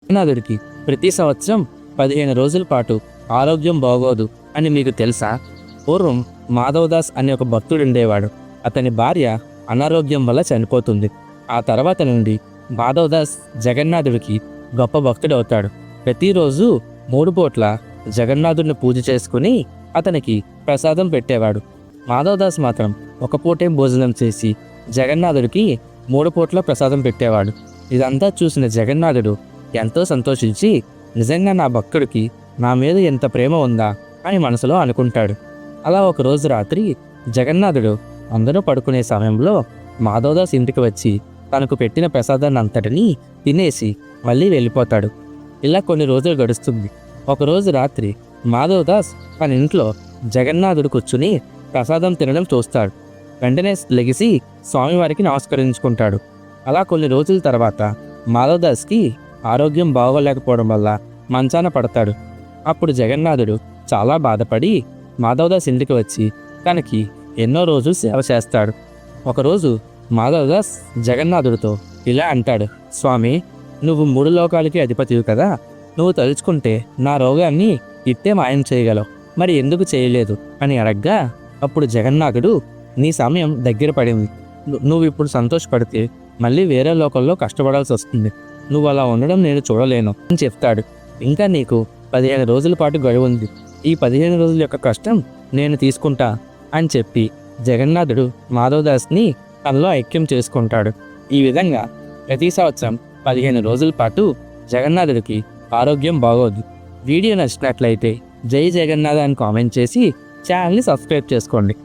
జగన్నాథుడికి ప్రతి సంవత్సరం 15 రోజుల పాటు ఆరోగ్యం బాగోదు అని మీకు తెలుసా? పూర్వం మాధవదాస్ అనే ఒక భక్తుడు ఉండేవాడు. అతని భార్య అనారోగ్యం వల్ల చనిపోతుంది. ఆ తర్వాత నుండి మాధవదాస్ జగన్నాథుడికి గొప్ప భక్తుడవుతాడు. ప్రతిరోజు 3 పూట్ల జగన్నాథుడిని పూజ చేసుకుని అతనికి ప్రసాదం పెట్టేవాడు. మాధవదాస్ మాత్రం ఒక పూటే భోజనం చేసి జగన్నాథుడికి 3 పూట్ల ప్రసాదం పెట్టేవాడు. ఇదంతా చూసిన జగన్నాథుడు ఎంతో సంతోషించి, నిజంగా నా భక్తుడికి నా మీద ఎంత ప్రేమ ఉందా అని మనసులో అనుకుంటాడు. అలా ఒకరోజు రాత్రి జగన్నాథుడు అందరూ పడుకునే సమయంలో మాధవదాస్ ఇంటికి వచ్చి తనకు పెట్టిన ప్రసాదాన్ని అంతటినీ తినేసి మళ్ళీ వెళ్ళిపోతాడు. ఇలా కొన్ని రోజులు గడుస్తుంది. ఒకరోజు రాత్రి మాధవదాస్ తన ఇంట్లో జగన్నాథుడు కూర్చుని ప్రసాదం తినడం చూస్తాడు. వెంటనే లెగిసి స్వామివారికి నమస్కరించుకుంటాడు. అలా కొన్ని రోజుల తర్వాత మాధవదాస్కి ఆరోగ్యం బాగోలేకపోవడం వల్ల మంచాన పడతాడు. అప్పుడు జగన్నాథుడు చాలా బాధపడి మాధవదాస్ ఇంటికి వచ్చి తనకి ఎన్నో రోజులు సేవ చేస్తాడు. ఒకరోజు మాధవదాస్ జగన్నాథుడితో ఇలా అంటాడు, స్వామి, నువ్వు 3 లోకాలకి అధిపతివి కదా, నువ్వు తలుచుకుంటే నా రోగాన్ని ఇట్టే మాయం చేయగలవు, మరి ఎందుకు చేయలేదు అని అడగ్గా, అప్పుడు జగన్నాథుడు, నీ సమయం దగ్గర పడింది, నువ్వు ఇప్పుడు సంతోషపడితే మళ్ళీ వేరే లోకంలో కష్టపడాల్సి వస్తుంది, నువ్వు అలా ఉండడం నేను చూడలేను అని చెప్తాడు. ఇంకా నీకు 15 రోజుల పాటు గడువు ఉంది, ఈ 15 రోజుల యొక్క కష్టం నేను తీసుకుంటా అని చెప్పి జగన్నాథుడు మాధవదాస్ని తనలో ఐక్యం చేసుకుంటాడు. ఈ విధంగా ప్రతి సంవత్సరం 15 రోజుల పాటు జగన్నాథుడికి ఆరోగ్యం బాగోదు. వీడియో నచ్చినట్లయితే జై జగన్నాథ్ అని కామెంట్ చేసి ఛానల్ని సబ్స్క్రైబ్ చేసుకోండి.